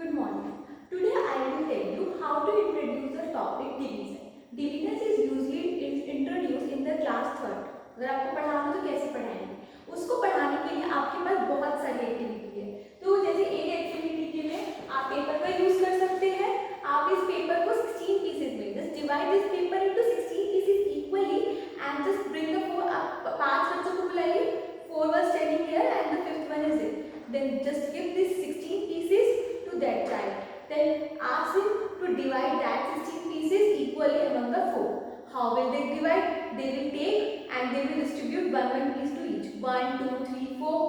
Good morning. Today I will tell you how to introduce the topic division. Division is usually introduced in the class third. अगर आपको पढ़ाना हो तो कैसे पढ़ाएंगे उसको पढ़ाने के लिए आपके पास बहुत सारी एक्टिविटी है। तो जैसे एक एक्टिविटी के लिए आप पेपर का यूज कर सकते हैं। आप इस पेपर को 16 पीसेज में just divide this paper into 16 pieces equally and just bring the four. आप 5 बच्चों को बुलाइए, 4 were standing here and the 5th one is it. Then just give this 16 pieces to that child. Then ask him to divide that 16 pieces equally among the 4. How will they divide? They will take and they will distribute one piece to each. 1, 2, 3, 4,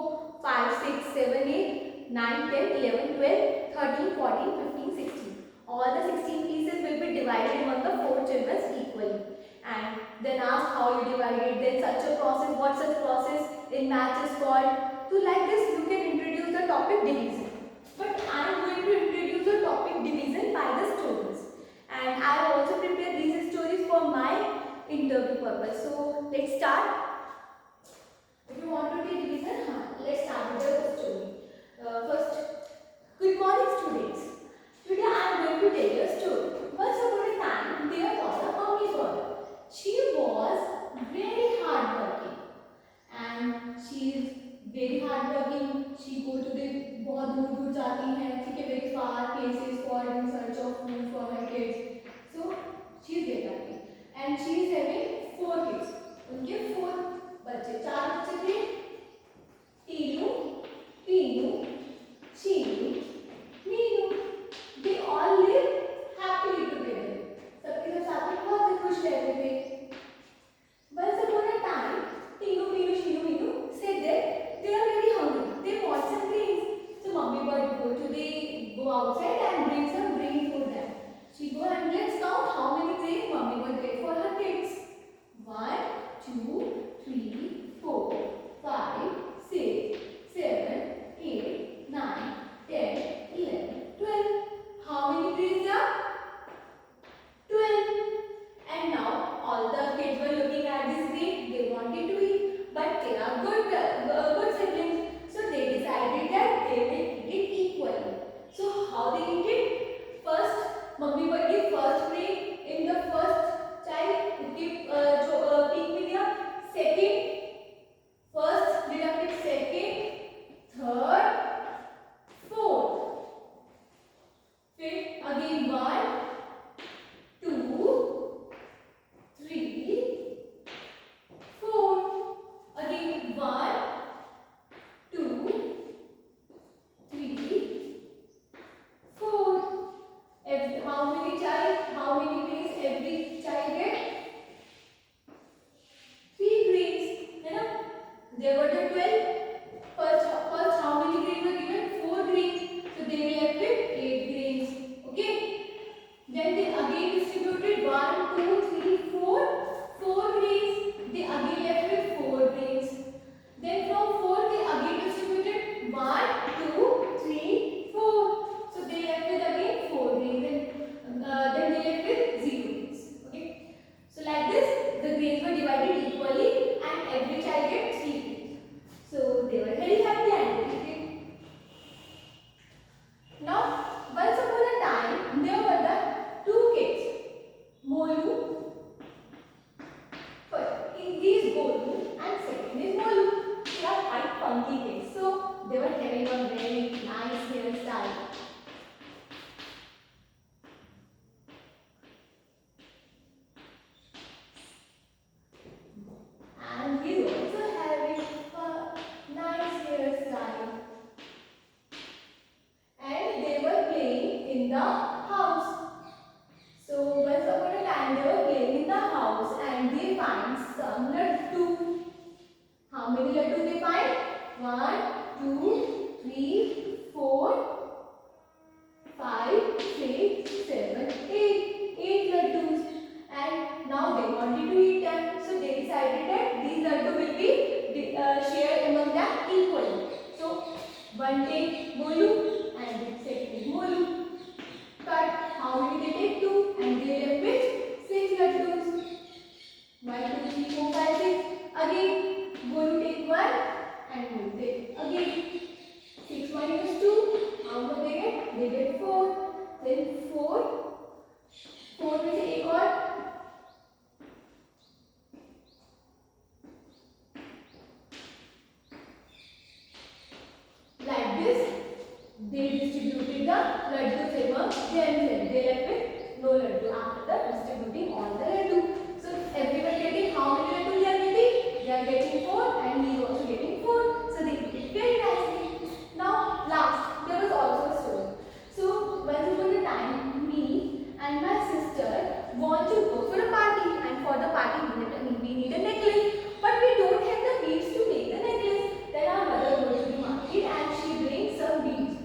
5, 6, 7, 8, 9, 10, 11, 12, 13, 14, 15, 16. All the 16 pieces will be divided among the 4 children equally. And then ask how you divide it. Then such a process, what such process in maths is called. So like this you can introduce the topic division. But I am going to introduce the topic division by the stories. And I have also prepared these stories for my interview purpose. So let's start. If you want to take division, let's start with the story. First, good morning students. Today I am going to tell you a story. Once upon a time there was a mummy girl. She was very hardworking and she is very hardworking. She go to the बहुत दूर दूर जाती हैं, ठीक है, very far places for in search of food for her kids. So she is very happy and she is having 4 kids. उनके 4 बच्चे, 4 बच्चे थे, Tinu, पीनू, Sheenu, Meenu. They all live happily together. सबके सब साथ में बहुत खुश रहते थे. Once upon a time, Tinu, Pinu, Shinu, Minu said that they are very hungry. They want some greens. So mummy bird go outside and bring some greens for them. She go and let's count how many greens mummy bird get for her kids. 1, 2, 3, 4, 5, 6, 7, 8, 9, 10, 11, 12. How many greens are? 12. And now all the kids were looking at this green. They wanted to eat, but they are good siblings. So they decided that they will eat it equally. So how they eat it? First, mummy bird give first grain in the first child. Give peak में दिया. Second, first deducted second, third, fourth. Fifth again 1, 2, 3, 4. Again 1, 2, 3, 4. How many grains every child get? 3 grains. है ना? There were the 12. First how many grains were given? 4 grains. So they were left with 8 grains. Okay. Then they again distributed 1, 2, 3, 4. 4 grains. They again left with 4 grains. Then from 4 they again distributed 1, 2, 3, 4. So they left with again 4 grains. Then they left with 0 grains. Okay. So like this the grains were divided equally and every child get 3 grains. So they were very happy and happy. Now once upon a time there were the 2 kids, Molu. First is Golu and second is Molu. They are quite funky kids. So they were having a very nice hairstyle. And he is also having a nice hairstyle. And they were playing in the house. So once upon a time they were playing in the house and they find some laddu. How many laddu they find? 1, 2, 3, 4, 5, 6, 7, 8. 8 laddus. And now they wanted to eat them. So they decided that these laddu will be shared among them equally. So one take Molu and the second is Molu. Cut. How many they take? 2 and they left with 6 laddus. 1, 2, 3, 4, 5, 6. Again Golu take 1 and Molu take again 6 minus 2. How much they get? They get 4. If the laddus were genuine, they left with no laddu after the distributing all the laddu. So everyone getting how many laddu they are getting? They are getting 4 and he is also getting 4. So they did it very nicely. Now last, there was also a story. So once upon a time, me and my sister want to go for a party, and for the party we need a necklace, but we don't have the beads to make the necklace. Then our mother goes to the market and she brings some beads.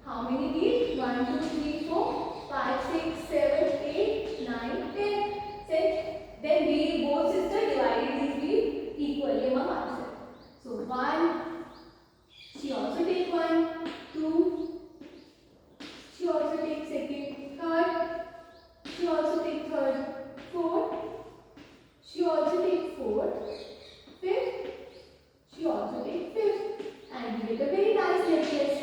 How many beads? 1, 2, 3, 4, 5, 6, 7, 8, 9, 10. Then we both sisters divided these beads equally among ourselves. So 1, she also take 1, 2, she also take second, third, she also take third, 4, she also take 4, 5th, she also take 5th, and we get a very nice necklace.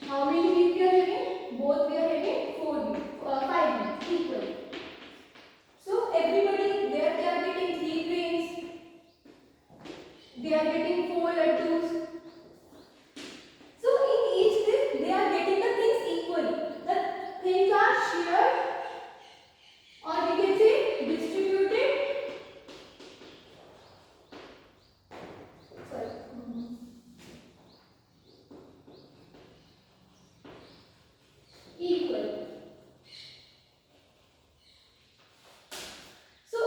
How many beads we are having? Both we are having 5 beads equal. So everybody there, they are getting 3 grains, they are getting 4 laddus. So in each this they are getting the things equally. The things are shared, or we can say distributed. Sorry. Equal. So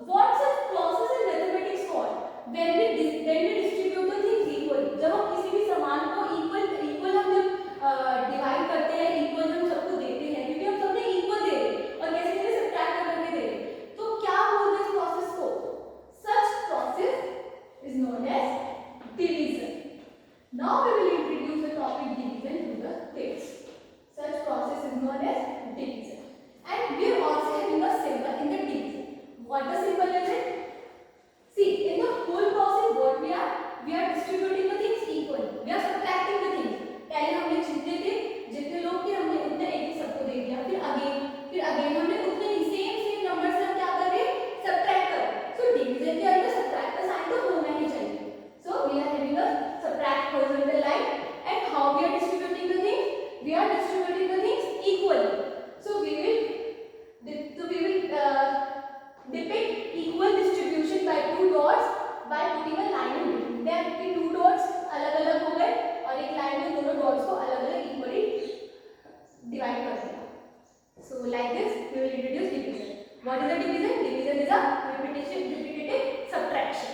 what's the process in mathematics called? When we distribute the things equally. जब हम किसी भी सामान को equal हम जब divide करते हैं, equal हम सबको देते हैं, क्योंकि हम सबने equal दे रहे हैं और कैसे कैसे सब्ट्रैक्ट करके दे रहे हैं, तो क्या बोलते हैं इस प्रोसेस को? Such process is known as division. Now we will introduce the topic division to the text. Such process is known as division. And we are also having a symbol in the division. What the symbol is it? See, in the whole process, what we are distributing the things equally. We are subtracting the things. पहले हमने जितने लोग थे हमने उतने एक सबको दे दिया. फिर अगेन हमने उतने ही सेम नंबर से हम क्या कर रहे हैं? सब्ट्रैक्ट कर. So डिवीजन के अंदर सब्ट्रैक्ट का साइन तो होना ही चाहिए. So we are having a subtract horizontal line. And how we are distributing the things? We are distributing the things equally. So we will depict equal distribution by 2 dots by putting a line in between. Then the 2 dots अलग-अलग हो गए और एक line में दोनों dots को अलग-अलग equally divide कर दिया. So like this we will introduce division. What is the division? Division is a repetitive subtraction.